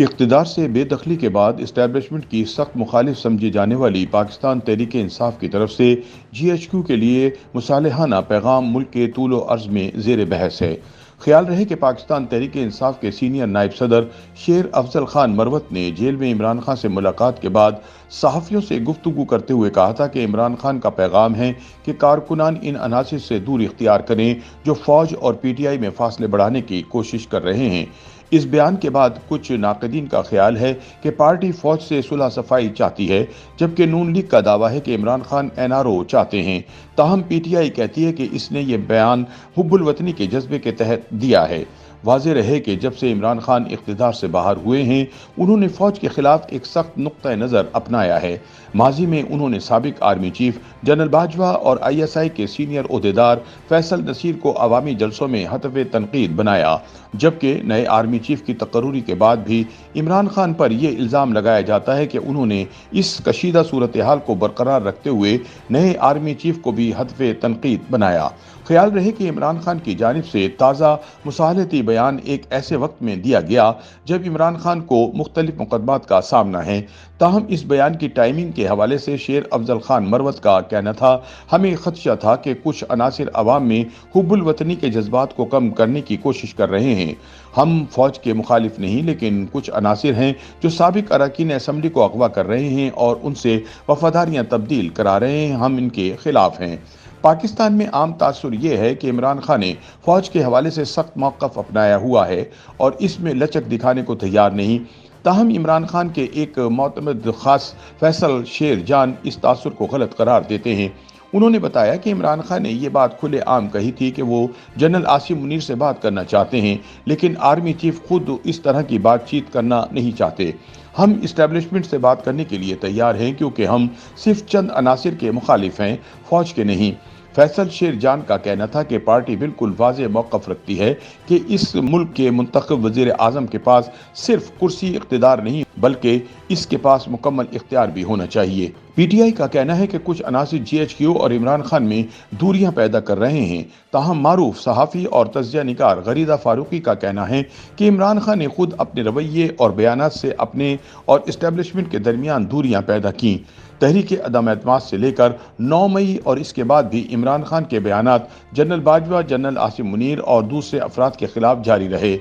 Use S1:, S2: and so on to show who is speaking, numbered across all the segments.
S1: اقتدار سے بے دخلی کے بعد اسٹیبلشمنٹ کی سخت مخالف سمجھی جانے والی پاکستان تحریک انصاف کی طرف سے جی ایچ کیو کے لیے مصالحانہ پیغام ملک کے طول و عرض میں زیر بحث ہے۔ خیال رہے کہ پاکستان تحریک انصاف کے سینئر نائب صدر شیر افضل خان مروت نے جیل میں عمران خان سے ملاقات کے بعد صحافیوں سے گفتگو کرتے ہوئے کہا تھا کہ عمران خان کا پیغام ہے کہ کارکنان ان عناصر سے دور اختیار کریں جو فوج اور پی ٹی آئی میں فاصلے بڑھانے کی کوشش کر رہے ہیں۔ اس بیان کے بعد کچھ ناقدین کا خیال ہے کہ پارٹی فوج سے صلح صفائی چاہتی ہے، جبکہ نون لیگ کا دعویٰ ہے کہ عمران خان این آر او چاہتے ہیں۔ تاہم پی ٹی آئی کہتی ہے کہ اس نے یہ بیان حب الوطنی کے جذبے کے تحت دیا ہے۔ واضح رہے کہ جب سے عمران خان اقتدار سے باہر ہوئے ہیں، انہوں نے فوج کے خلاف ایک سخت نقطہ نظر اپنایا ہے۔ ماضی میں انہوں نے سابق آرمی چیف جنرل باجوہ اور آئی ایس آئی کے سینئر عہدیدار فیصل نصیر کو عوامی جلسوں میں ہدف تنقید بنایا، جبکہ نئے آرمی چیف کی تقرری کے بعد بھی عمران خان پر یہ الزام لگایا جاتا ہے کہ انہوں نے اس کشیدہ صورتحال کو برقرار رکھتے ہوئے نئے آرمی چیف کو بھی ہدف تنقید بنایا۔ خیال رہے کہ عمران خان کی جانب سے تازہ مصالحتی بیان ایک ایسے وقت میں دیا گیا جب عمران خان کو مختلف مقدمات کا سامنا ہے۔ تاہم اس بیان کی ٹائمنگ کے حوالے سے شیر افضل خان مروت کا کہنا تھا، ہمیں خدشہ تھا کہ کچھ عناصر عوام میں حب الوطنی کے جذبات کو کم کرنے کی کوشش کر رہے ہیں۔ ہم فوج کے مخالف نہیں، لیکن کچھ عناصر ہیں جو سابق اراکین اسمبلی کو اغوا کر رہے ہیں اور ان سے وفاداریاں تبدیل کرا رہے ہیں، ہم ان کے خلاف ہیں۔ پاکستان میں عام تاثر یہ ہے کہ عمران خان نے فوج کے حوالے سے سخت موقف اپنایا ہوا ہے اور اس میں لچک دکھانے کو تیار نہیں۔ تاہم عمران خان کے ایک معتمد خاص فیصل شیر جان اس تاثر کو غلط قرار دیتے ہیں۔ انہوں نے بتایا کہ عمران خان نے یہ بات کھلے عام کہی تھی کہ وہ جنرل عاصم منیر سے بات کرنا چاہتے ہیں، لیکن آرمی چیف خود اس طرح کی بات چیت کرنا نہیں چاہتے۔ ہم اسٹیبلشمنٹ سے بات کرنے کے لیے تیار ہیں کیونکہ ہم صرف چند عناصر کے مخالف ہیں، فوج کے نہیں۔ فیصل شیر جان کا کہنا تھا کہ پارٹی بالکل واضح موقف رکھتی ہے کہ اس ملک کے منتخب وزیر اعظم کے پاس صرف کرسی اقتدار نہیں بلکہ اس کے پاس مکمل اختیار بھی ہونا چاہیے۔ پی ٹی آئی کا کہنا ہے کہ کچھ عناصر جی ایچ کیو اور عمران خان میں دوریاں پیدا کر رہے ہیں۔ تاہم معروف صحافی اور تجزیہ نگار غریدہ فاروقی کا کہنا ہے کہ عمران خان نے خود اپنے رویے اور بیانات سے اپنے اور اسٹیبلشمنٹ کے درمیان دوریاں پیدا کیں۔ تحریک عدم اعتماد سے لے کر 9 مئی اور اس کے بعد بھی عمران خان کے بیانات جنرل باجوہ، جنرل عاصم منیر اور دوسرے افراد کے خلاف جاری رہے۔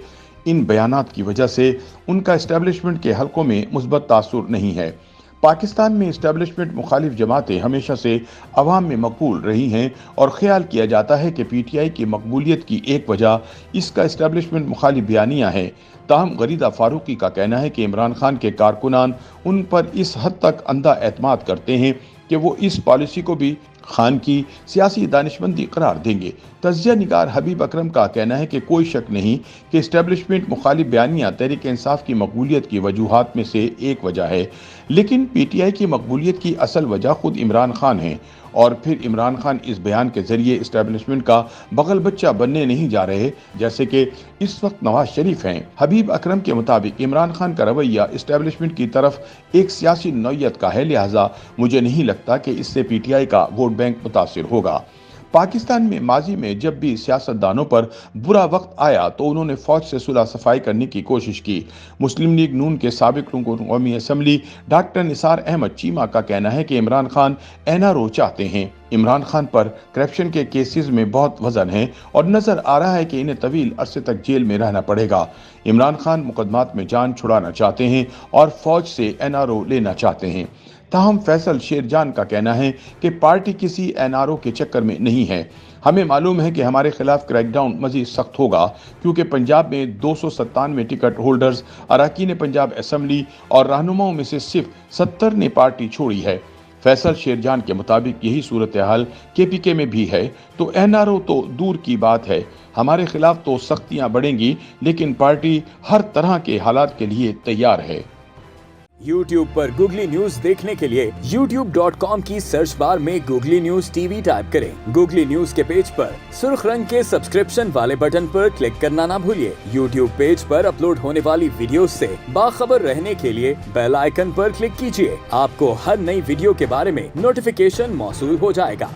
S1: ان بیانات کی وجہ سے ان کا اسٹیبلشمنٹ کے حلقوں میں مثبت تاثر نہیں ہے۔ پاکستان میں اسٹیبلشمنٹ مخالف جماعتیں ہمیشہ سے عوام میں مقبول رہی ہیں اور خیال کیا جاتا ہے کہ پی ٹی آئی کی مقبولیت کی ایک وجہ اس کا اسٹیبلشمنٹ مخالف بیانیہ ہے۔ تاہم غریدہ فاروقی کا کہنا ہے کہ عمران خان کے کارکنان ان پر اس حد تک اندھا اعتماد کرتے ہیں کہ وہ اس پالیسی کو بھی خان کی سیاسی دانشمندی قرار دیں گے۔ تجزیہ نگار حبیب اکرم کا کہنا ہے کہ کوئی شک نہیں کہ اسٹیبلشمنٹ مخالف بیانیہ تحریک انصاف کی مقبولیت کی وجوہات میں سے ایک وجہ ہے، لیکن پی ٹی آئی کی مقبولیت کی اصل وجہ خود عمران خان ہیں، اور پھر عمران خان اس بیان کے ذریعے اسٹیبلشمنٹ کا بغل بچہ بننے نہیں جا رہے جیسے کہ اس وقت نواز شریف ہیں۔ حبیب اکرم کے مطابق عمران خان کا رویہ اسٹیبلشمنٹ کی طرف ایک سیاسی نوعیت کا ہے، لہٰذا مجھے نہیں لگتا کہ اس سے پی ٹی آئی کا ووٹ بینک متاثر ہوگا۔ پاکستان میں ماضی میں جب بھی سیاستدانوں پر برا وقت آیا تو انہوں نے فوج سے صلح صفائی کرنے کی کوشش کی۔ مسلم لیگ نون کے سابق رکن قومی اسمبلی ڈاکٹر نثار احمد چیمہ کا کہنا ہے کہ عمران خان این آر او چاہتے ہیں۔ عمران خان پر کرپشن کے کیسز میں بہت وزن ہے اور نظر آ رہا ہے کہ انہیں طویل عرصے تک جیل میں رہنا پڑے گا۔ عمران خان مقدمات میں جان چھڑانا چاہتے ہیں اور فوج سے این آر او لینا چاہتے ہیں۔ تاہم فیصل شیر جان کا کہنا ہے کہ پارٹی کسی این آر او کے چکر میں نہیں ہے۔ ہمیں معلوم ہے کہ ہمارے خلاف کریک ڈاؤن مزید سخت ہوگا کیونکہ پنجاب میں 297 ٹکٹ ہولڈرز اراکین پنجاب اسمبلی اور رہنماؤں میں سے صرف 70 نے پارٹی چھوڑی ہے۔ فیصل شیر جان کے مطابق یہی صورتحال کے پی کے میں بھی ہے، تو این آر او تو دور کی بات ہے، ہمارے خلاف تو سختیاں بڑھیں گی، لیکن پارٹی ہر طرح کے حالات کے لیے تیار ہے۔
S2: یوٹیوب پر گوگلی نیوز دیکھنے کے لیے youtube.com کی سرچ بار میں googly news T V type کریں۔ گوگلی نیوز کے پیج پر سرخ رنگ کے سبسکرپشن والے بٹن پر کلک کرنا نہ بھولیے۔ یوٹیوب پیج پر اپلوڈ ہونے والی ویڈیوز سے باخبر رہنے کے لیے بیل آئیکن پر کلک کیجیے۔ آپ کو ہر نئی ویڈیو کے بارے میں نوٹیفیکیشن موصول ہو جائے گا۔